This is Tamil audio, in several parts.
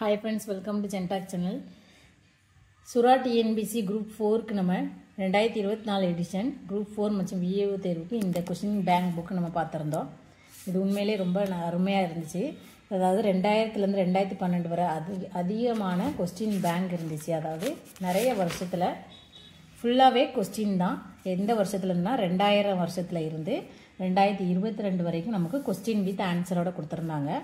Hi friends, welcome to Gentak channel. Sura TNBC Group 4 க்கு நம்ம 2024 எடிஷன் Group 4 மற்றும் VAO தேர்வுக்கு இந்த கொஸ்டின் பேங்க் புக் நம்ம பார்த்திருந்தோம். இது உண்மையிலேயே ரொம்ப அருமையா இருந்துச்சு. அதாவது 2000 ல இருந்து 2012 வரை அதிகமான கொஸ்டின் பேங்க் இருந்துச்சு. அதாவது நிறைய வருஷத்துல ஃபுல்லாவே கொஸ்டின் தான். எந்த வருஷத்துல இருந்தா 2000 வருஷத்துல இருந்து 2022 வரைக்கும் நமக்கு கொஸ்டின் வித் ஆன்சரோட கொடுத்திருந்தாங்க.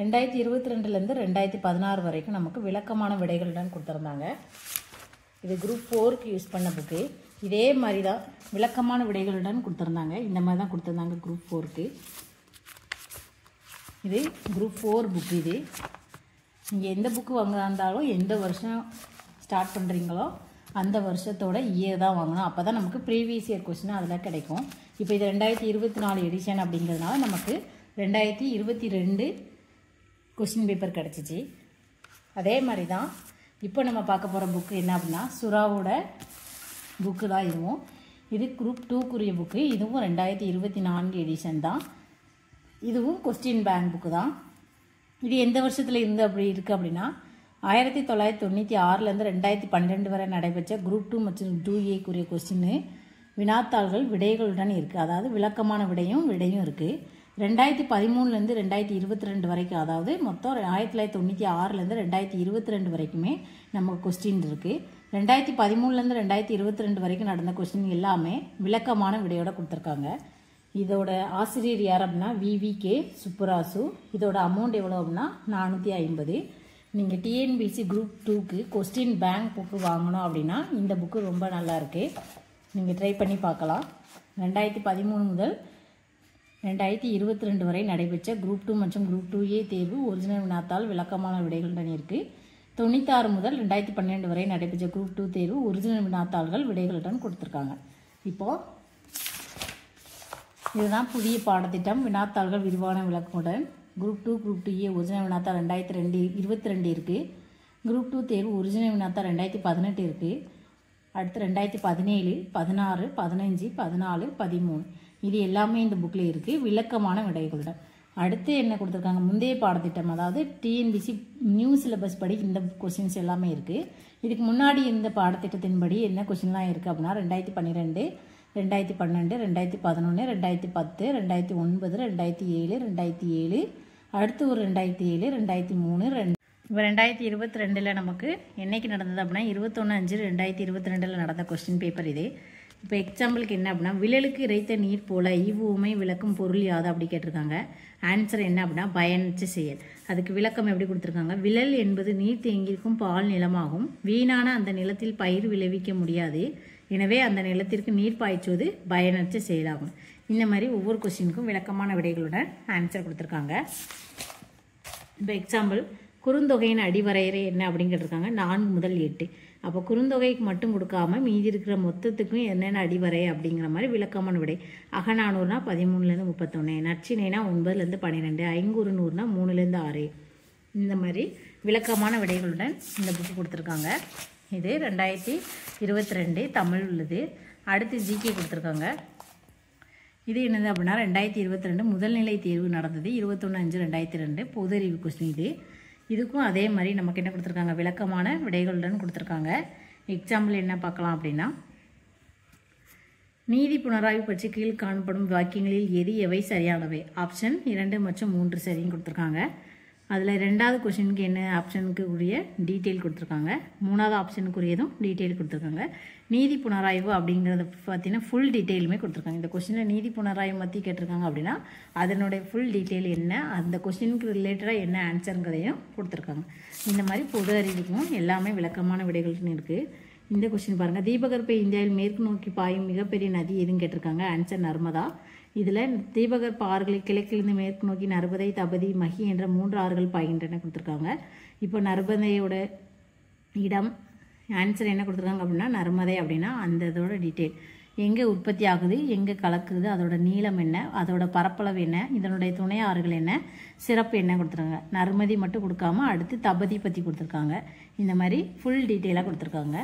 2022 ல இருந்து 2016 வரைக்கும் நமக்கு விளக்கமான விடைகளுடன் கொடுத்திருந்தாங்க. இது குரூப் 4 க்கு யூஸ் பண்ண புக். இதே மாதிரி தான் விளக்கமான விடைகளுடன் கொடுத்திருந்தாங்க. இந்த மாதிரி தான் கொடுத்திருந்தாங்க குரூப் 4 க்கு. இது குரூப் 4 புக். இது நீங்க எந்த புக் வாங்குறாலும் எந்த வருஷம் ஸ்டார்ட் பண்றீங்களோ அந்த வருஷத்தோட இயர் தான் வாங்கணும். அப்பதான் நமக்கு ப்ரீவியஸ் இயர் क्वेश्चन அதுல கிடைக்கும். இப்போ இது 2024 எடிஷன் அப்படிங்கிறதுனால நமக்கு 2022 கொஸ்டின் பேப்பர் கிடச்சிச்சு. அதே மாதிரி தான் இப்போ நம்ம பார்க்க போகிற புக்கு என்ன அப்படின்னா சுறாவோட புக்கு தான் இதுவும். இது குரூப் 2க்குரிய புக்கு. இதுவும் 2024 எடிஷன் தான். இதுவும் கொஸ்டின் பேங்க் புக்கு தான். இது எந்த வருஷத்தில் இருந்து அப்படி இருக்குது அப்படின்னா 1996லேருந்து 2012 வரை நடைபெற்ற குரூப் 2 மற்றும் 2A கொஸ்டின் வினாத்தாள்கள் விடைகளுடன் இருக்குது. அதாவது விளக்கமான விடையும் இருக்குது. 2013லேருந்து 2022 வரைக்கும், அதாவது மொத்தம் 1996லேருந்து 2022 வரைக்குமே நமக்கு கொஸ்டின் இருக்குது. 2013லேருந்து 2022 வரைக்கும் நடந்த கொஸ்டின் எல்லாமே விளக்கமான விடையோட கொடுத்துருக்காங்க. இதோட ஆசிரியர் யார் அப்படின்னா VVK சுப்புராசு. இதோட அமௌண்ட் எவ்வளோ அப்படின்னா 450. நீங்கள் TNBC குரூப் 2க்கு கொஸ்டின் பேங்க் புக்கு வாங்கணும் அப்படின்னா இந்த புக்கு ரொம்ப நல்லா இருக்குது. நீங்கள் ட்ரை பண்ணி பார்க்கலாம். 2013 முதல் 2022 வரை நடைபெற்ற குரூப் 2 மற்றும் குரூப் 2A தேர்வு ஒரிஜினல் வினாத்தாள் விளக்கமான விடைகளுடன் இருக்குது. 96 முதல் 2012 வரை நடைபெற்ற குரூப் 2 தேர்வு ஒரிஜினல் வினாத்தாள்கள் விடைகளுடன் கொடுத்துருக்காங்க. இப்போது இதுதான் புதிய பாடத்திட்டம். வினாத்தாள்கள் விரிவான விளக்கமுடன் குரூப் 2 குரூப் 2A ஒரிஜினல் வினாத்தாள் 2022 இருக்குது. குரூப் 2 தேர்வு ஒரிஜினல் வினாத்தாள் 2018 இருக்குது. அடுத்து 2017, 16, 15, 14, 13 இது எல்லாமே இந்த புக்கில் இருக்குது விளக்கமான விடைகளுடன். அடுத்து என்ன கொடுத்துருக்காங்க, முந்தைய பாடத்திட்டம் அதாவது TNBC நியூ சிலபஸ் படி இந்த கொஸ்டின்ஸ் எல்லாமே இருக்குது. இதுக்கு முன்னாடி இந்த பாடத்திட்டத்தின்படி என்ன கொஸ்டின்லாம் இருக்குது அப்படின்னா 2012, 2012, 2011, 2010, 2009, 2007, 2007 அடுத்து ஒரு 2007, 2003 இப்போ 2022 நமக்கு என்னைக்கு நடந்தது அப்படின்னா 21/5/2022 நடந்த கொஸ்டின் பேப்பர் இது. இப்போ எக்ஸாம்பிளுக்கு என்ன அப்படின்னா விழலுக்கு இறைத்த நீர் போல ஈவுமை விளக்கும் பொருள் யாது அப்படி கேட்டிருக்காங்க. ஆன்சர் என்ன அப்படின்னா பயனற்ற செயல். அதுக்கு விளக்கம் எப்படி கொடுத்துருக்காங்க, விழல் என்பது நீர் தேங்கியிருக்கும் பால் நிலமாகும். வீணான அந்த நிலத்தில் பயிர் விளைவிக்க முடியாது. எனவே அந்த நிலத்திற்கு நீர் பாய்ச்சுவது பயனற்ற செயலாகும். இந்த மாதிரி ஒவ்வொரு கொஸ்டினுக்கும் விளக்கமான விடைகளுடன் ஆன்சர் கொடுத்துருக்காங்க. இப்போ எக்ஸாம்பிள் குறுந்தொகையின் அடிவரையறை என்ன அப்படின்னு கேட்டிருக்காங்க. 4 முதல் 8. அப்போ குறுந்தொகைக்கு மட்டும் கொடுக்காம மீதி இருக்கிற மொத்தத்துக்கும் என்னென்ன அடிவரை அப்படிங்கிற மாதிரி விளக்கமான விடை. அகநானூறுனா 13லேருந்து 31, நற்றினைனா 9லேருந்து 12, ஐங்கூறு நூறுனா 3லேருந்து 6. இந்த மாதிரி விளக்கமான விடைகளுடன் இந்த புக்கு கொடுத்துருக்காங்க. இது 2022 தமிழ் உள்ளது. அடுத்து GK கொடுத்துருக்காங்க. இது என்னது அப்படின்னா 2022 முதல்நிலை தேர்வு நடந்தது 21/5/2002 பொது அறிவு கொஸ்டின் இது. இதுக்கும் அதே மாதிரி நமக்கு என்ன கொடுத்துருக்காங்க, விளக்கமான விடைகளுடன் கொடுத்துருக்காங்க. எக்ஸாம்பிள் என்ன பார்க்கலாம் அப்படின்னா நீதி புனராய்வு பற்றி கீழ் காணப்படும் வாக்கியங்களில் எவை சரியானவை. ஆப்ஷன் 2 மற்றும் 3 சரின்னு கொடுத்துருக்காங்க. அதில் 2வது கொஸ்டினுக்கு என்ன ஆப்ஷனுக்கு உரிய டீட்டெயில் கொடுத்துருக்காங்க. 3வது ஆப்ஷனுக்குரியதும் டீட்டெயில் கொடுத்துருக்காங்க. நீதி புனராய்வு அப்படிங்கிறத பார்த்தீங்கன்னா ஃபுல் டீட்டெயிலுமே கொடுத்துருக்காங்க. இந்த கொஸ்டினில் நீதி புனராய்வு பற்றி கேட்டிருக்காங்க அப்படின்னா அதனுடைய ஃபுல் டீட்டெயில் என்ன, அந்த கொஸ்டினுக்கு ரிலேட்டடாக என்ன ஆன்சருங்கிறதையும் கொடுத்துருக்காங்க. இந்த மாதிரி பொது அறிவுக்கும் எல்லாமே விளக்கமான விடைகள்னு இருக்குது. இந்த கொஸ்டின் பாருங்கள், தீபகற்ப இந்தியாவில் மேற்கு நோக்கி பாயும் மிகப்பெரிய நதி எதுன்னு கேட்டிருக்காங்க. ஆன்சர் நர்மதா. இதில் தீபகற்ப ஆறுகளை கிழக்கிலிருந்து மேற்கு நோக்கி நர்மதை, தபதி, மகி என்ற 3 ஆறுகள் பாய்கின்றன கொடுத்துருக்காங்க. இப்போ நர்மதையோட இடம் ஆன்சர் என்ன கொடுத்துருக்காங்க அப்படின்னா நர்மதை அப்படின்னா அந்த இதோட டீட்டெயில் எங்கே உற்பத்தி ஆகுது, எங்கே கலக்குது, அதோட நீளம் என்ன, அதோட பரப்பளவு என்ன, இதனுடைய துணை ஆறுகள் என்ன, சிறப்பு என்ன கொடுத்துருக்காங்க. நர்மதி மட்டும் கொடுக்காம அடுத்து தபதி பற்றி கொடுத்துருக்காங்க. இந்த மாதிரி ஃபுல் டீட்டெயிலாக கொடுத்துருக்காங்க.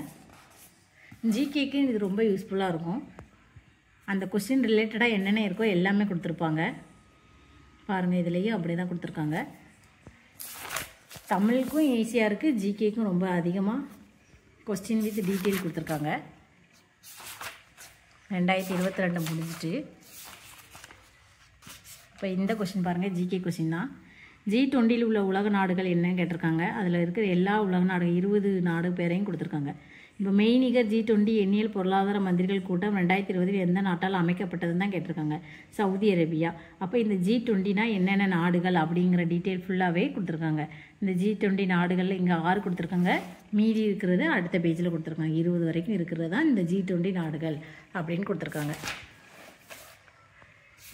GKக்கு இது ரொம்ப யூஸ்ஃபுல்லாக இருக்கும். அந்த கொஸ்டின் ரிலேட்டடாக என்னென்ன இருக்கோ எல்லாமே கொடுத்துருப்பாங்க. பாருங்கள், இதுலேயும் அப்படி தான் கொடுத்துருக்காங்க. தமிழுக்கும் ஈஸியாக இருக்குது, ஜிகேக்கும் ரொம்ப அதிகமாக கொஸ்டின் வித் டீட்டெயில் கொடுத்துருக்காங்க. 2022 முடிஞ்சிட்டு இப்போ இந்த கொஸ்டின் பாருங்கள், ஜிகே கொஸ்டின் தான். G20 உள்ள உலக நாடுகள் என்னன்னு கேட்டிருக்காங்க. அதில் இருக்கிற எல்லா உலக நாடுகள் 20 நாடு பேரையும் கொடுத்துருக்காங்க. இப்போ மெய்நிகர் G20 எண்ணியல் பொருளாதார மந்திரிகள் கூட்டம் 2020 எந்த நாட்டால் அமைக்கப்பட்டதுன்னு தான் கேட்டிருக்காங்க. Saudi Arabia. அப்போ இந்த G20னா என்னென்ன நாடுகள் அப்படிங்கிற டீட்டெயில் ஃபுல்லாகவே கொடுத்துருக்காங்க. இந்த G20 நாடுகளில் இங்கே 6 கொடுத்துருக்காங்க, மீதி இருக்கிறது அடுத்த பேஜில் கொடுத்துருக்காங்க. 20 வரைக்கும் இருக்கிறது தான் இந்த G20 நாடுகள் அப்படின்னு கொடுத்துருக்காங்க.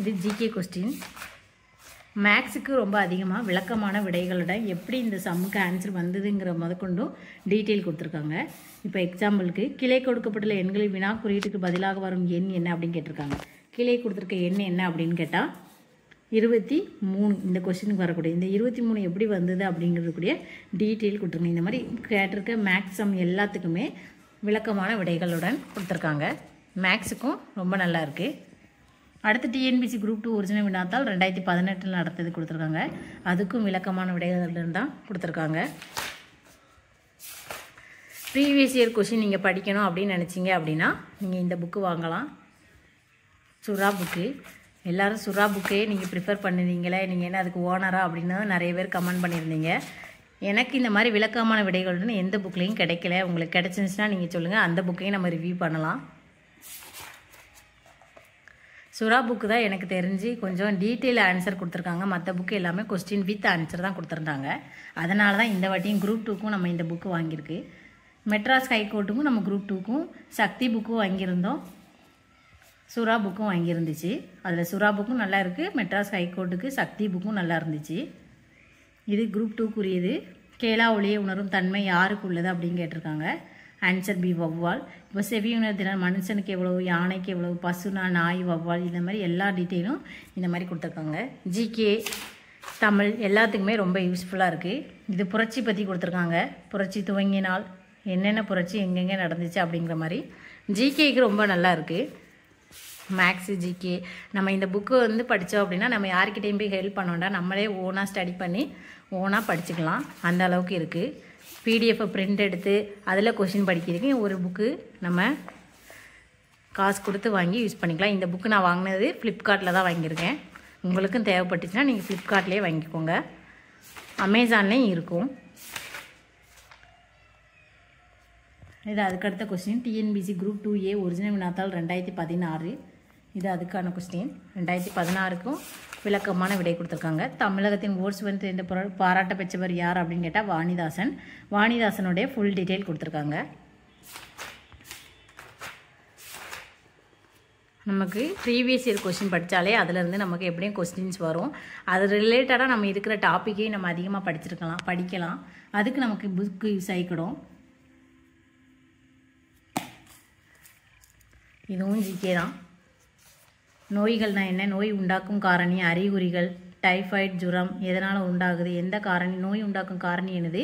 இது ஜிகே கொஸ்டின். மேக்ஸுக்கு ரொம்ப அதிகமாக விளக்கமான விடைகளுடன் எப்படி இந்த சம்முக்கு ஆன்சர் வந்ததுங்கிற முதற்கொண்டும் டீட்டெயில் கொடுத்துருக்காங்க. இப்போ எக்ஸாம்பிளுக்கு கீழே கொடுக்கப்பட்டுள்ள எண்களில் வினா குறியீட்டுக்கு பதிலாக வரும் எண் என்ன அப்படின்னு கேட்டிருக்காங்க. கீழே கொடுத்துருக்க எண் என்ன அப்படின்னு கேட்டால் 23. இந்த கொஸ்டினுக்கு வரக்கூடிய இந்த 23 எப்படி வந்தது அப்படிங்கிறதுக்கூடிய டீட்டெயில் கொடுத்துருங்க. இந்த மாதிரி கேட்டிருக்க மேக்ஸ் சம் எல்லாத்துக்குமே விளக்கமான விடைகளுடன் கொடுத்துருக்காங்க. மேக்ஸுக்கும் ரொம்ப நல்லா இருக்குது. அடுத்து டிஎன்பிசி குரூப் 2 ஒரிஜினல் வினாத்தால் 2018 நடத்தது கொடுத்துருக்காங்க. அதுக்கும் விளக்கமான விடைகள் தான் கொடுத்துருக்காங்க. ப்ரீவியஸ் இயர் கொஷின் நீங்கள் படிக்கணும் அப்படின்னு நினச்சிங்க அப்படின்னா நீங்கள் இந்த புக்கு வாங்கலாம். சுறா புக்கு. எல்லோரும் சுறா புக்கே நீங்கள் ப்ரிஃபர் பண்ணுவீங்களே, நீங்கள் என்ன அதுக்கு ஓனரா அப்படின்னு நிறைய பேர் கமெண்ட் பண்ணியிருந்தீங்க. எனக்கு இந்த மாதிரி விளக்கமான விடைகள்னு எந்த புக்லேயும் கிடைக்கல. உங்களுக்கு கிடச்சிருந்துச்சுன்னா நீங்கள் சொல்லுங்கள், அந்த புக்கையும் நம்ம ரிவ்யூ பண்ணலாம். சுறா புக்கு தான் எனக்கு தெரிஞ்சு கொஞ்சம் டீட்டெயில் ஆன்சர் கொடுத்துருக்காங்க. மற்ற புக்கு எல்லாமே கொஸ்டின் வித் ஆன்சர் தான் கொடுத்துருந்தாங்க. அதனால தான் இந்த வாட்டியும் குரூப் 2க்கும் நம்ம இந்த புக்கு வாங்கியிருக்கு. மெட்ராஸ் ஹைகோர்ட்டுக்கும் நம்ம குரூப் 2க்கும் சக்தி புக்கும் வாங்கியிருந்தோம், சுறா புக்கும் வாங்கியிருந்துச்சு. அதில் சுறா புக்கும் நல்லா இருக்குது, மெட்ராஸ் ஹைகோர்ட்டுக்கு சக்தி புக்கும் நல்லா இருந்துச்சு. இது குரூப் 2க்குரியது. கேளா ஒளியை உணரும் தன்மை யாருக்கு உள்ளது அப்படின்னு கேட்டிருக்காங்க. ஆன்சர் பி, வவ்வால். இப்போ செவியுணர் திறன் மனுஷனுக்கு எவ்வளவு, யானைக்கு எவ்வளவு, பசுனா, நாய், வவ்வால், இந்த மாதிரி எல்லா டீட்டெயிலும் இந்த மாதிரி கொடுத்துருக்காங்க. ஜிகே தமிழ் எல்லாத்துக்குமே ரொம்ப யூஸ்ஃபுல்லாக இருக்குது. இது புரட்சி பற்றி கொடுத்துருக்காங்க. புரட்சி துவங்கினால் என்னென்ன புரட்சி எங்கெங்கே நடந்துச்சு அப்படிங்கிற மாதிரி ஜிகேக்கு ரொம்ப நல்லா இருக்குது. மேக்ஸு ஜிகே நம்ம இந்த புக்கு வந்து படித்தோம் அப்படின்னா நம்ம யார்கிட்டையும் போய் ஹெல்ப் பண்ண வேண்டாம், நம்மளே ஓனாக ஸ்டடி பண்ணி ஓனாக படிச்சுக்கலாம். அந்த அளவுக்கு இருக்குது. பிடிஎஃப்பை பிரிண்ட் எடுத்து அதில் கொஷின் படிக்கிறதுக்கு ஒரு புக்கு நம்ம காசு கொடுத்து வாங்கி யூஸ் பண்ணிக்கலாம். இந்த புக்கு நான் வாங்கினது ஃப்ளிப்கார்ட்டில் தான் வாங்கியிருக்கேன். உங்களுக்கும் தேவைப்பட்டுச்சுன்னா நீங்கள் ஃப்ளிப்கார்ட்லேயே வாங்கிக்கோங்க, அமேசான்லேயும் இருக்கும். இது அதுக்கடுத்த question. TNPSC group 2A original வினாத்தால் 2016. இது அதுக்கான கொஸ்டின். 2016க்கும் விளக்கமான விடை கொடுத்துருக்காங்க. தமிழகத்தின் ஓர்ஸ்வன் என்ற பாராட்ட பெற்றவர் யார் அப்படின்னு கேட்டால் வாணிதாசன். வாணிதாசனுடைய ஃபுல் டீட்டெயில் கொடுத்துருக்காங்க. நமக்கு ப்ரீவியஸ் இயர் கொஸ்டின் படித்தாலே அதிலேருந்து நமக்கு எப்படியும் கொஸ்டின்ஸ் வரும். அது ரிலேட்டடாக நம்ம இருக்கிற டாப்பிக்கையும் நம்ம அதிகமாக படிக்கலாம். அதுக்கு நமக்கு புக்கு யூஸ் ஆகிக்கிடும். இதுவும் ஜிகே தான். நோய்கள்னால் என்ன, நோய் உண்டாக்கும் காரணி, அறிகுறிகள், டைஃபாய்டு ஜுரம் எதனால் உண்டாகுது, எந்த காரணி, நோய் உண்டாக்கும் காரணி என்னது,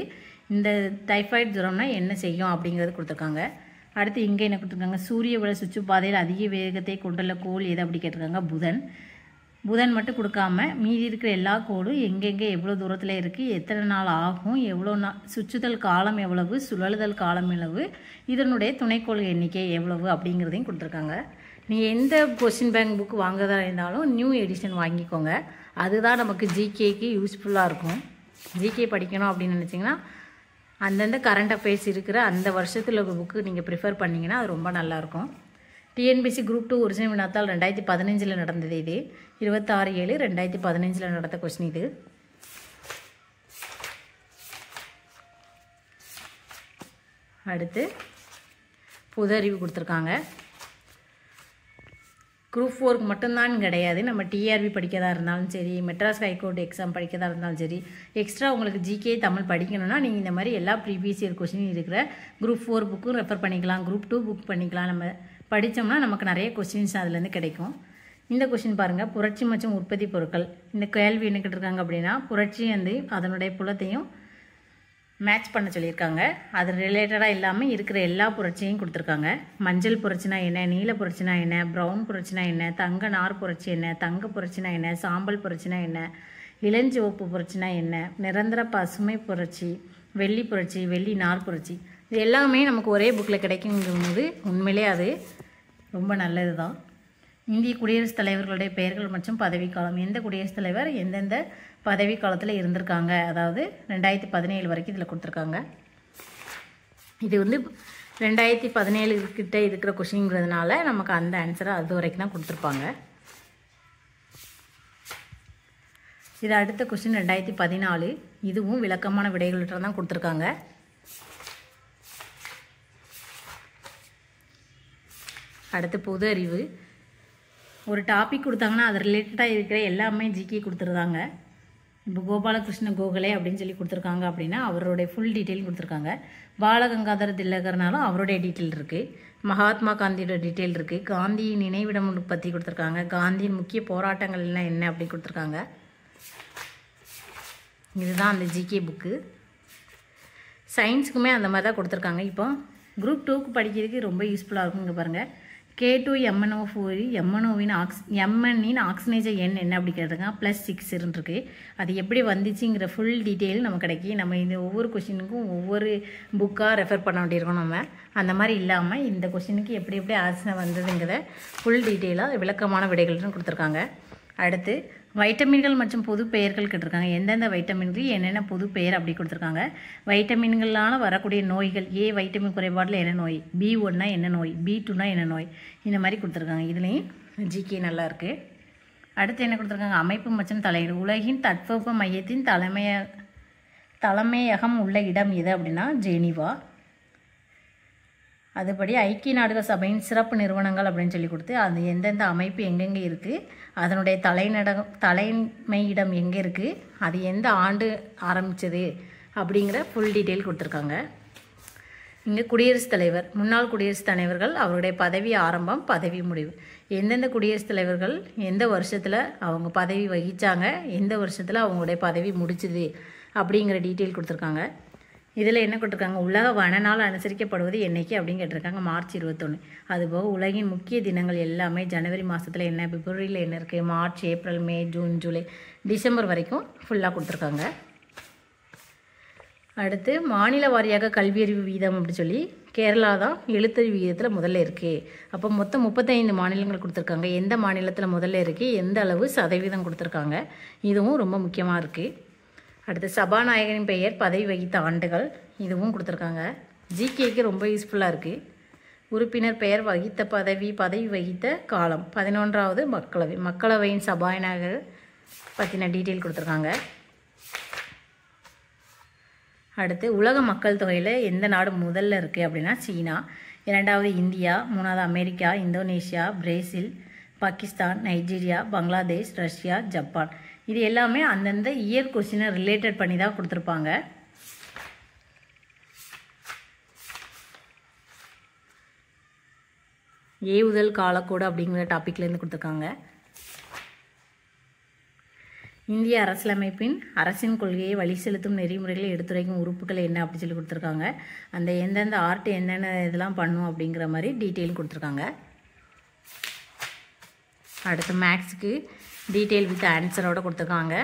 இந்த டைஃபாய்டு ஜுரம்னா என்ன செய்யும் அப்படிங்கிறது கொடுத்துருக்காங்க. அடுத்து இங்கே என்ன கொடுத்துருக்காங்க, சூரிய விட சுற்றுப்பாதையில் அதிக வேகத்தை கொண்டுள்ள கோள் எது அப்படி கேட்டிருக்காங்க. புதன் மட்டும் கொடுக்காம மீதி இருக்கிற எல்லா கோளும் எங்கெங்கே எவ்வளோ தூரத்தில் இருக்குது, எத்தனை நாள் ஆகும், எவ்வளோ நாள் சுற்றுதல் காலம் எவ்வளவு, சுழலுதல் காலம் எவ்வளவு, இதனுடைய துணைக்கோள் எண்ணிக்கை எவ்வளவு அப்படிங்கிறதையும் கொடுத்துருக்காங்க. நீங்கள் எந்த கொஸ்டின் பேங்க் புக் வாங்குறதா இருந்தாலும் நியூ எடிஷன் வாங்கிக்கோங்க. அதுதான் நமக்கு ஜிகேக்கு யூஸ்ஃபுல்லாக இருக்கும். ஜிகே படிக்கணும் அப்படின்னு நினச்சிங்கன்னா அந்தந்த கரண்ட் அஃபேர்ஸ் இருக்கிற அந்த வருஷத்தில் ஒரு புக்கு நீங்கள் ப்ரிஃபர் பண்ணிங்கன்னா அது ரொம்ப நல்லாயிருக்கும். டிஎன்பிசி குரூப் 2 ஒரிஜினல் வினாத்தால் 2015 நடந்தது. இது 26/7/2015 நடந்த கொஸ்டின். இது அடுத்து பொது அறிவு கொடுத்துருக்காங்க. குரூப் 4க்கு மட்டும்தான் கிடையாது, நம்ம டிஆர்பி படிக்கிறதா இருந்தாலும் சரி, மெட்ராஸ் ஹைகோர்ட் எக்ஸாம் படிக்கிறதா இருந்தாலும் சரி, எக்ஸ்ட்ரா உங்களுக்கு ஜிகே தமிழ் படிக்கணும்னா நீங்கள் இந்த மாதிரி எல்லா ப்ரீவியஸ் இயர் கொஸ்டின் இருக்கிற குரூப் 4 புக்கும் ரெஃபர் பண்ணிக்கலாம், குரூப் 2 புக் பண்ணிக்கலாம். நம்ம படித்தோம்னா நமக்கு நிறைய கொஸ்டின்ஸ் அதுலேருந்து கிடைக்கும். இந்த கொஸ்டின் பாருங்கள், புரட்சி மற்றும் உற்பத்தி பொருட்கள். இந்த கேள்வி என்ன கேட்டிருக்காங்க அப்படின்னா, புரட்சி வந்து அதனுடைய புலத்தையும் மேட்ச் பண்ண சொல்லியிருக்காங்க. அது ரிலேட்டடாக இல்லாமல் இருக்கிற எல்லா புரட்சியும் கொடுத்துருக்காங்க. மஞ்சள் புரட்சினா என்ன, நீல புரட்சினா என்ன, ப்ரௌன் புரட்சினா என்ன, தங்க நார் புரட்சி என்ன, தங்க புரட்சினா என்ன, சாம்பல் புரட்சினா என்ன, இளஞ்சிவப்பு புரட்சினா என்ன, நிரந்தர பசுமை புரட்சி, வெள்ளி புரட்சி, வெள்ளி நார் புரட்சி, இது எல்லாமே நமக்கு ஒரே புக்கில் கிடைக்குங்கும்போது உண்மையிலே அது ரொம்ப நல்லது தான். இந்திய குடியரசுத் தலைவர்களுடைய பெயர்கள் மற்றும் பதவிக்காலம், எந்த குடியரசுத் தலைவர் எந்தெந்த பதவி காலத்தில் இருந்திருக்காங்க, அதாவது 2017 வரைக்கும் இதில் கொடுத்துருக்காங்க. இது 2017 கிட்ட இருக்கிற கொஷின்ங்கிறதுனால நமக்கு அந்த ஆன்சரை அது வரைக்கும் தான் கொடுத்துருப்பாங்க. இது அடுத்த கொஷின் 2014, இதுவும் விளக்கமான விடைகள்கிட்ட தான் கொடுத்துருக்காங்க. அடுத்து பொது அறிவு. ஒரு டாபிக் கொடுத்தாங்கன்னா அது ரிலேட்டடாக இருக்கிற எல்லாமே ஜிகே கொடுத்துருந்தாங்க. இப்போ கோபாலகிருஷ்ண கோகலே அப்படின்னு சொல்லி கொடுத்துருக்காங்க அப்படின்னா அவருடைய ஃபுல் டீட்டெயில் கொடுத்துருக்காங்க. பாலகங்காதர திலகர்னாலும் அவருடைய டீட்டெயில் இருக்குது. மகாத்மா காந்தியோட டீட்டெயில் இருக்குது. காந்தியின் நினைவிடம் பற்றி கொடுத்துருக்காங்க. காந்தியின் முக்கிய போராட்டங்கள் என்ன அப்படி கொடுத்துருக்காங்க. இதுதான் அந்த ஜிகே புக்கு. சயின்ஸுக்குமே அந்த மாதிரி தான் கொடுத்துருக்காங்க. இப்போ குரூப் 2க்கு படிக்கிறதுக்கு ரொம்ப யூஸ்ஃபுல்லாக இருக்கும். இங்கே பாருங்கள், K2MnO4 எம்என்னின் ஆக்சிஜனேஜர் எண் என்ன அப்படி கேட்டிருக்காங்க. +6 இருக்குது. அது எப்படி வந்துச்சுங்கிற ஃபுல் டீட்டெயில் நமக்கு கிடைக்கும். நம்ம இந்த ஒவ்வொரு கொஷினுக்கும் ஒவ்வொரு புக்காக ரெஃபர் பண்ண வேண்டியிருக்கோம். நம்ம அந்த மாதிரி இல்லாமல் இந்த கொஷினுக்கு எப்படி எப்படி ஆன்சர் வந்ததுங்கிறத ஃபுல் டீட்டெயிலாக விளக்கமான விடைகள்னு கொடுத்துருக்காங்க. அடுத்து வைட்டமின்கள் மற்றும் பொது பெயர்கள் கேட்டிருக்காங்க. எந்தெந்த வைட்டமின்கள் என்னென்ன பொது பெயர் அப்படி கொடுத்துருக்காங்க. வைட்டமின்களால் வரக்கூடிய நோய்கள், ஏ வைட்டமின் குறைபாட்டில் என்ன நோய், B1னா என்ன நோய், B2னா என்ன நோய், இந்த மாதிரி கொடுத்துருக்காங்க. இதுலேயும் ஜிகே நல்லா இருக்குது. அடுத்து என்ன கொடுத்துருக்காங்க, அமைப்பு மற்றும் தலையீடு. உலகின் தட்பவெப்ப மையத்தின் தலைமையகம் உள்ள இடம் எது அப்படின்னா ஜெனீவா. அதுபடி ஐக்கிய நாடுகள் சபையின் சிறப்பு நிறுவனங்கள் அப்படின்னு சொல்லி கொடுத்து அது எந்தெந்த அமைப்பு எங்கெங்கே இருக்குது, அதனுடைய தலைமையிடம் எங்கே இருக்குது, அது எந்த ஆண்டு ஆரம்பித்தது அப்படிங்கிற ஃபுல் டீட்டெயில் கொடுத்துருக்காங்க. இங்கே குடியரசுத் தலைவர், முன்னாள் குடியரசுத் தலைவர்கள், அவருடைய பதவி ஆரம்பம், பதவி முடிவு, எந்தெந்த குடியரசுத் தலைவர்கள் எந்த வருஷத்தில் அவங்க பதவி வகித்தாங்க, எந்த வருஷத்தில் அவங்களுடைய பதவி முடிச்சுது அப்படிங்கிற டீட்டெயில் கொடுத்துருக்காங்க. இதில் என்ன கொடுத்துருக்காங்க, உலக வன நாள் அனுசரிக்கப்படுவது என்னைக்கு அப்படின்னு கேட்டிருக்காங்க. மார்ச் 21. அதுபோக உலகின் முக்கிய தினங்கள் எல்லாமே ஜனவரி மாதத்தில் என்ன, பிப்ரவரியில் என்ன இருக்குது, மார்ச், ஏப்ரல், மே, ஜூன், ஜூலை, டிசம்பர் வரைக்கும் ஃபுல்லாக கொடுத்துருக்காங்க. அடுத்து மாநில வாரியாக கல்வியறிவு வீதம் அப்படி சொல்லி கேரளா தான் எழுத்தறிவு வீதத்தில் முதல்ல இருக்குது. அப்போ மொத்தம் 35 மாநிலங்கள் கொடுத்துருக்காங்க. எந்த மாநிலத்தில் முதல்ல இருக்குது, எந்த அளவு சதவீதம் கொடுத்துருக்காங்க, இதுவும் ரொம்ப முக்கியமாக இருக்குது. அடுத்து சபாநாயகரின் பெயர், பதவி வகித்த ஆண்டுகள், இதுவும் கொடுத்துருக்காங்க. ஜிகேக்கு ரொம்ப யூஸ்ஃபுல்லாக இருக்குது. உறுப்பினர் பெயர், வகித்த பதவி, பதவி வகித்த காலம், 11வது மக்களவை, மக்களவையின் சபாநாயகர் பற்றின டீட்டெயில் கொடுத்துருக்காங்க. அடுத்து உலக மக்கள் தொகையில் எந்த நாடு முதல்ல இருக்குது அப்படின்னா சீனா, 2வது இந்தியா, 3வது America, Indonesia, Brazil, Pakistan, Nigeria, Bangladesh, Russia, Japan. இது எல்லாமே அந்தந்த இயர் கொஸ்டினை ரிலேட்டட் பண்ணி தான் கொடுத்துருப்பாங்க. ஏவுதல் காலக்கோடு அப்படிங்கிற டாப்பிக்லேருந்து கொடுத்துருக்காங்க. இந்திய அரசியலமைப்பின் அரசின் கொள்கையை வழி செலுத்தும் நெறிமுறைகளை எடுத்துரைக்கும் உறுப்புகள் என்ன அப்படி சொல்லி கொடுத்துருக்காங்க. அந்த எந்தெந்த ஆர்ட் என்னென்ன இதெல்லாம் பண்ணும் அப்படிங்கிற மாதிரி டீட்டெயில் கொடுத்துருக்காங்க. அடுத்து மேக்ஸுக்கு டீட்டெயில் வித் ஆன்சரோடு கொடுத்துருக்காங்க.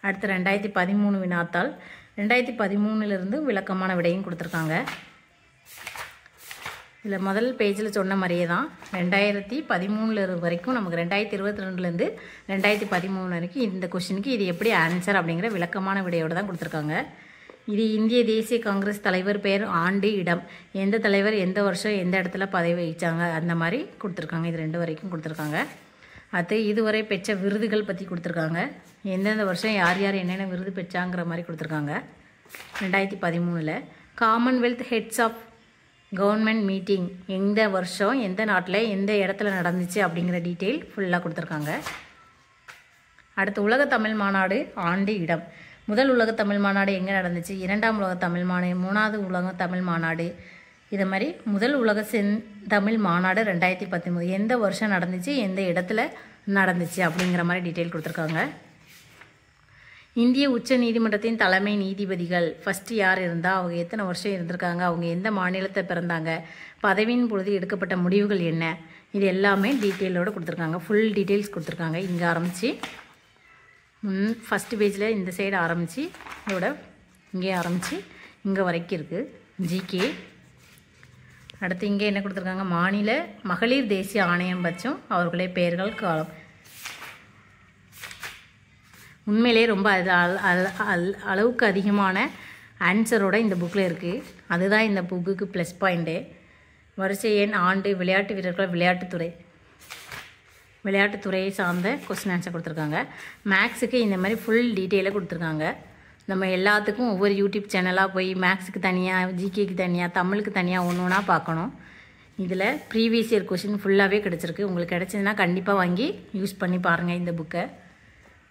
அடுத்து 2013 வினாத்தாள், 2013 விளக்கமான விடையும் கொடுத்துருக்காங்க. இதில் முதல் பேஜில் சொன்ன மாதிரியே தான் 2013 வரைக்கும் நமக்கு 2022 2013 வரைக்கும் இந்த கொஷினுக்கு இது எப்படி ஆன்சர் அப்படிங்கிற விளக்கமான விடையோடு தான் கொடுத்துருக்காங்க. இது இந்திய தேசிய காங்கிரஸ் தலைவர் பெயர், ஆண்டு, இடம், எந்த தலைவர் எந்த வருஷம் எந்த இடத்துல பதவி வகித்தாங்க அந்த மாதிரி கொடுத்துருக்காங்க. இது 2 வரைக்கும் கொடுத்துருக்காங்க. அது இதுவரை பெற்ற விருதுகள் பற்றி கொடுத்துருக்காங்க. எந்தெந்த வருஷம் யார் யார் என்னென்ன விருது பெற்றாங்கிற மாதிரி கொடுத்துருக்காங்க. 2013 Commonwealth heads of government meeting எந்த வருஷம் எந்த நாட்டில் எந்த இடத்துல நடந்துச்சு அப்படிங்கிற டீட்டெயில் ஃபுல்லாக கொடுத்துருக்காங்க. அடுத்து உலக தமிழ் மாநாடு, ஆண்டு, இடம், முதல் உலக தமிழ் மாநாடு எங்கே நடந்துச்சு, 2ஆம் உலக தமிழ் மாநாடு, 3வது உலக தமிழ் மாநாடு, இதை மாதிரி முதல் உலக செந்தமிழ் மாநாடு 2019 எந்த வருஷம் நடந்துச்சு எந்த இடத்துல நடந்துச்சு அப்படிங்கிற மாதிரி டீட்டெயில் கொடுத்துருக்காங்க. இந்திய உச்ச நீதிமன்றத்தின் தலைமை நீதிபதிகள் ஃபஸ்ட்டு யார் இருந்தால், அவங்க எத்தனை வருஷம் இருந்திருக்காங்க, அவங்க எந்த மாநிலத்தை பிறந்தாங்க, பதவியின் பொழுது எடுக்கப்பட்ட முடிவுகள் என்ன, இது எல்லாமே டீட்டெயிலோடு கொடுத்துருக்காங்க. ஃபுல் டீட்டெயில்ஸ் கொடுத்துருக்காங்க. இங்கே ஆரம்பித்து ஃபஸ்ட்டு பேஜில் இந்த சைடு ஆரம்பித்து இதோட இங்கே ஆரம்பித்து இங்கே வரைக்கும் இருக்குது ஜிகே. அடுத்து இங்கே என்ன கொடுத்துருக்காங்க, மாநில மகளிர் தேசிய ஆணையம் பட்சம் அவர்களே பெயர்கள் காலம். உண்மையிலே ரொம்ப அளவுக்கு அதிகமான ஆன்சரோட இந்த புக்கில் இருக்குது. அதுதான் இந்த புக்குக்கு ப்ளஸ் பாயிண்ட்டு. வரிசை எண், ஆண்டு, விளையாட்டு வீரர்கள், விளையாட்டுத்துறையை சார்ந்த கொஸ்டின் ஆன்சர் கொடுத்துருக்காங்க. மேக்ஸுக்கு இந்த மாதிரி ஃபுல் டீட்டெயிலாக கொடுத்துருக்காங்க. நம்ம எல்லாத்துக்கும் ஒவ்வொரு யூடியூப் சேனலாக போய் மேக்ஸுக்கு தனியாக, ஜிகேக்கு தனியாக, தமிழுக்கு தனியாக ஒன்று ஒன்றா பார்க்கணும். இதில் ப்ரீவியஸ் இயர் கொஸ்டின் ஃபுல்லாகவே கிடச்சிருக்கு. உங்களுக்கு கிடச்சதுன்னா கண்டிப்பாக வாங்கி யூஸ் பண்ணி பாருங்கள் இந்த புக்கை.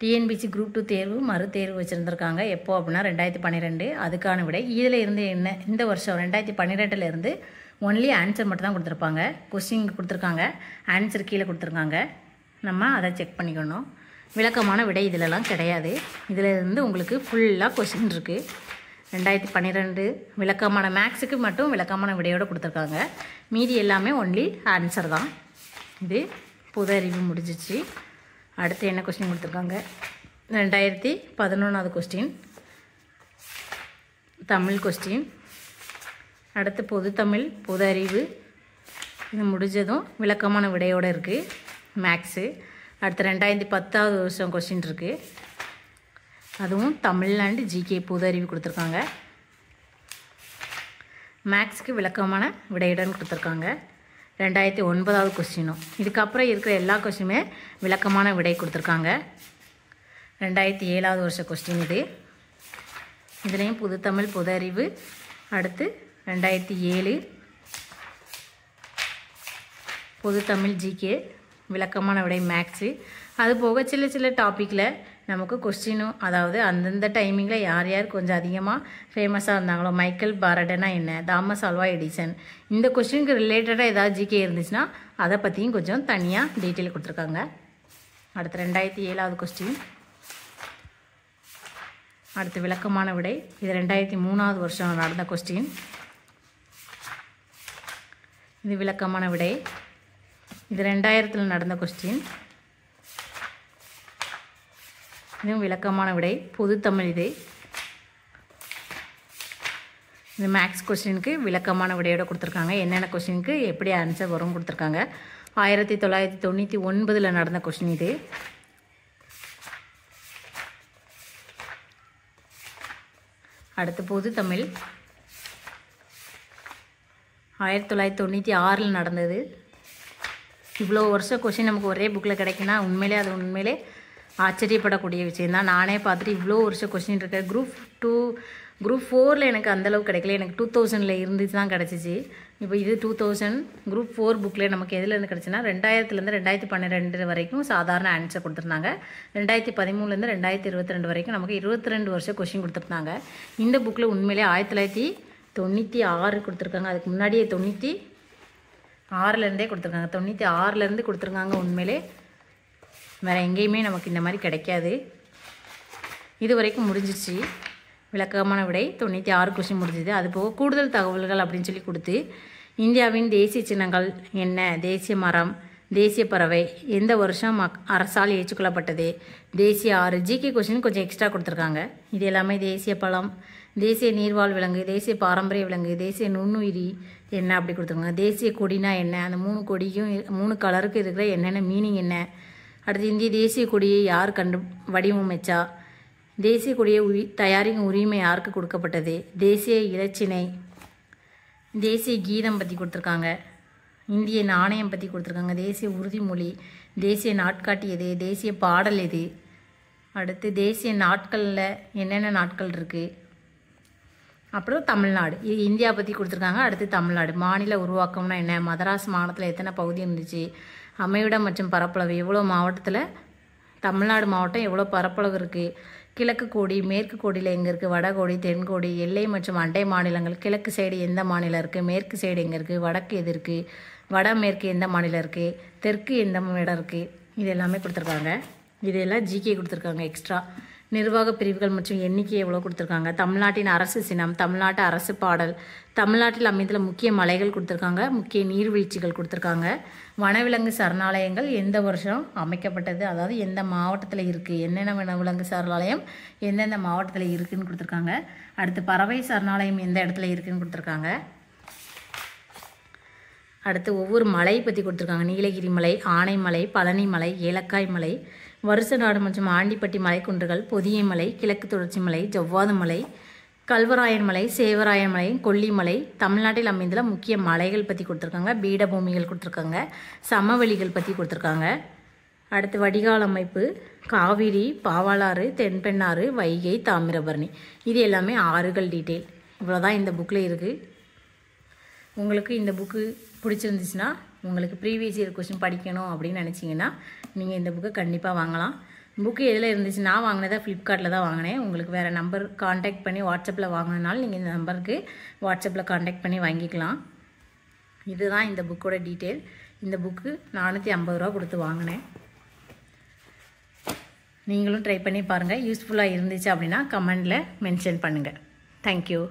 டிஎன்பிசி குரூப் 2 தேர்வு மறுதேர்வு வச்சுருந்துருக்காங்க. எப்போ அப்படின்னா 2012. அதுக்கான விடை இதில் இருந்து என்ன, இந்த வருஷம் 2012 ஒன்லி ஆன்சர் மட்டும் தான் கொடுத்துருப்பாங்க. கொஸ்டின் கொடுத்துருக்காங்க, ஆன்சர் கீழே கொடுத்துருக்காங்க. நம்ம அதை செக் பண்ணிக்கணும். விளக்கமான விடை இதிலலாம் கிடையாது. இதில் இருந்து உங்களுக்கு ஃபுல்லாக கொஸ்டின் இருக்குது. 2012 விளக்கமான மேக்ஸுக்கு மட்டும் விளக்கமான விடையோடு கொடுத்துருக்காங்க. மீதி எல்லாமே ஒன்லி ஆன்சர் தான். இது பொது அறிவு முடிஞ்சிச்சு. அடுத்து என்ன கொஸ்டின் கொடுத்துருக்காங்க, 2011 கொஸ்டின் தமிழ் கொஸ்டின். அடுத்து பொது தமிழ், பொது அறிவு, இது முடிஞ்சதும் விளக்கமான விடையோடு இருக்குது மேக்ஸு. அடுத்து 2010 வருஷம் கொஸ்டின் இருக்குது. அதுவும் தமிழ்நாடு ஜிகே பொது அறிவு கொடுத்துருக்காங்க. மேக்ஸுக்கு விளக்கமான விடையுடன் கொடுத்துருக்காங்க. 2009 கொஸ்டினும். இதுக்கப்புறம் இருக்கிற எல்லா கொஸ்டினுமே விளக்கமான விடை கொடுத்துருக்காங்க. 2007 வருஷ கொஸ்டின் இது. இதுலேயும் பொது தமிழ், பொது அறிவு. அடுத்து 2007 பொது தமிழ் ஜிகே விளக்கமான விடை மேக்ஸு. அது போக சில டாப்பிக்கில் நமக்கு கொஸ்டினும், அதாவது அந்தந்த டைமிங்கில் யார் யார் கொஞ்சம் அதிகமாக ஃபேமஸாக இருந்தாங்களோ, மைக்கேல் பாரடனா என்ன, தாமஸ் ஆல்வா எடிசன், இந்த கொஸ்டினுக்கு ரிலேட்டடாக ஏதாவது ஜிகே இருந்துச்சுன்னா அதை பற்றியும் கொஞ்சம் தனியாக டீட்டெயில் கொடுத்துருக்காங்க. அடுத்து 2007 கொஸ்டின். அடுத்து விளக்கமான விடை. இது 2003 வருஷம் நடந்த கொஸ்டின். இது விளக்கமான விடை. இது 2000 நடந்த கொஸ்டின். இதுவும் விளக்கமான விடை, பொது தமிழ். இது மேக்ஸ் கொஸ்டினுக்கு விளக்கமான விடையோடு கொடுத்துருக்காங்க. என்னென்ன கொஸ்டினுக்கு எப்படி ஆன்சர் வரும் கொடுத்துருக்காங்க. 1999 நடந்த கொஸ்டின் இது. அடுத்து பொது தமிழ் 1996 நடந்தது. இவ்வளோ வருஷம் கொஸ்டின் நமக்கு ஒரே புக்கில் கிடைக்குன்னா உண்மையிலே ஆச்சரியப்படக்கூடிய விஷயம் தான். நானே பார்த்துட்டு இவ்வளோ வருஷம் கொஸ்டின் இருக்க. குரூப் 4 எனக்கு அந்தளவுக்கு கிடைக்கல. எனக்கு 2000 இருந்துச்சு தான் கிடச்சிச்சு. இப்போ இது 2000 குரூப் 4 புக்கில் நமக்கு எதுலேருந்து கிடச்சுன்னா 2000 2012 வரைக்கும் சாதாரண ஆன்சர் கொடுத்துருந்தாங்க. 2013 2022 வரைக்கும் நமக்கு 22 வருஷம் கொஸ்டின் கொடுத்துருந்தாங்க. இந்த புக்கில் உண்மையிலே 1996 கொடுத்துருக்காங்க. அதுக்கு முன்னாடியே 96 கொடுத்துருக்காங்க. 96 கொடுத்துருக்காங்க. உண்மையிலே வேறு எங்கேயுமே நமக்கு இந்த மாதிரி கிடைக்காது. இது வரைக்கும் முடிஞ்சிச்சு. விளக்கமான விடை 96 கொஸ்டின் முடிஞ்சுது. அது போக கூடுதல் தகவல்கள் அப்படின்னு சொல்லி கொடுத்து, இந்தியாவின் தேசிய சின்னங்கள் என்ன, தேசிய மரம், தேசிய பறவை, எந்த வருஷம் அரசால் ஏற்றுக்கொள்ளப்பட்டது, தேசிய ஆறு, ஜிகே கொஸ்டின் கொஞ்சம் எக்ஸ்ட்ரா கொடுத்துருக்காங்க. இது எல்லாமே தேசிய பழம், தேசிய நீர்வாழ் விலங்கு, தேசிய பாரம்பரிய விலங்கு, தேசிய நுண்ணுயிரி என்ன அப்படி கொடுத்துருக்காங்க. தேசிய கொடினா என்ன, அந்த 3 கொடிக்கும் 3 கலருக்கு இருக்கிற என்னென்ன மீனிங் என்ன. அடுத்து இந்திய தேசிய கொடியை யார் வடிவமைச்சா, தேசிய கொடியை தயாரிக்கும் உரிமை யாருக்கு கொடுக்கப்பட்டது, தேசிய இலச்சினை, தேசிய கீதம் பற்றி கொடுத்துருக்காங்க, இந்திய நாணயம் பற்றி கொடுத்துருக்காங்க, தேசிய உறுதிமொழி, தேசிய நாட்காட்டி எது, தேசிய பாடல் எது, அடுத்து தேசிய நாட்களில் என்னென்ன நாட்கள் இருக்குது, அப்புறம் தமிழ்நாடு, இது இந்தியா பற்றி கொடுத்துருக்காங்க. அடுத்து தமிழ்நாடு மாநில உருவாக்கம்னா என்ன, மதராஸ் மாநிலத்தில் எத்தனை பகுதி இருந்துச்சு, அமைவிடம் மற்றும் பரப்பளவு எவ்வளோ மாவட்டத்தில், தமிழ்நாடு மாவட்டம் எவ்வளோ பரப்பளவு இருக்குது, கிழக்கு கோடி மேற்கு கோடியில் எங்கே இருக்குது, வடகோடி தென்கோடி, எல்லை மற்றும் அண்டை மாநிலங்கள், கிழக்கு சைடு எந்த மாநிலம் இருக்குது, மேற்கு சைடு எங்கே இருக்குது, வடக்கு எது இருக்குது, வடமேற்கு எந்த மாநிலம் இருக்குது, தெற்கு எந்த இடம் இருக்குது, இது எல்லாமே கொடுத்துருக்காங்க. இதெல்லாம் ஜிகே கொடுத்துருக்காங்க எக்ஸ்ட்ரா. நிர்வாக பிரிவுகள் மற்றும் எண்ணிக்கை எவ்வளோ கொடுத்துருக்காங்க, தமிழ்நாட்டின் அரசு சின்னம், தமிழ்நாட்டு அரசு பாடல், தமிழ்நாட்டில் அமைந்துள்ள முக்கிய மலைகள் கொடுத்துருக்காங்க, முக்கிய நீர்வீழ்ச்சிகள் கொடுத்துருக்காங்க, வனவிலங்கு சரணாலயங்கள் எந்த வருஷம் அமைக்கப்பட்டது, அதாவது எந்த மாவட்டத்தில் இருக்குது, என்னென்ன வனவிலங்கு சரணாலயம் எந்தெந்த மாவட்டத்தில் இருக்குதுன்னு கொடுத்துருக்காங்க. அடுத்து பறவை சரணாலயம் எந்த இடத்துல இருக்குதுன்னு கொடுத்துருக்காங்க. அடுத்து ஒவ்வொரு மலை பற்றி கொடுத்துருக்காங்க. நீலகிரி மலை, ஆனைமலை, பழனி மலை, ஏலக்காய் மலை, வருசநாடு மற்றும் ஆண்டிப்பட்டி மலைக்குன்றுகள், பொதிகை மலை, கிழக்கு தொடர்ச்சி மலை, ஜவ்வாது மலை, கல்வராயன் மலை, சேவராயன் மலை, கொல்லிமலை, தமிழ்நாட்டில் அமைந்துள்ள முக்கிய மலைகள் பற்றி கொடுத்துருக்காங்க. பீடபூமிகள் கொடுத்துருக்காங்க. சமவெளிகள் பற்றி கொடுத்துருக்காங்க. அடுத்து வடிகால் அமைப்பு, காவிரி, பாவாலாறு, தென்பெண்ணாறு, வைகை, தாமிரபரணி, இது எல்லாமே ஆறுகள் டீட்டெயில். இவ்வளோதான் இந்த புக்கில் இருக்குது. உங்களுக்கு இந்த புக்கு பிடிச்சிருந்துச்சுன்னா, உங்களுக்கு ப்ரீவியஸ் இயர் கொஸ்டின் படிக்கணும் அப்படின்னு நினச்சிங்கன்னா நீங்கள் இந்த புக்கை கண்டிப்பாக வாங்கலாம். புக்கு எதில் இருந்துச்சு, நான் வாங்கினதை ஃப்ளிப்கார்ட்டில் தான் வாங்கினேன். உங்களுக்கு வேறு நம்பர் காண்டாக்ட் பண்ணி வாட்ஸ்அப்பில் வாங்கினாலும் நீங்கள் இந்த நம்பருக்கு வாட்ஸ்அப்பில் காண்டாக்ட் பண்ணி வாங்கிக்கலாம். இதுதான் இந்த புக்கோட டீட்டெயில். இந்த புக்கு 450 ரூபா கொடுத்து வாங்கினேன். நீங்களும் ட்ரை பண்ணி பாருங்கள். யூஸ்ஃபுல்லாக இருந்துச்சு அப்படின்னா கமெண்டில் மென்ஷன் பண்ணுங்கள். தேங்க்யூ.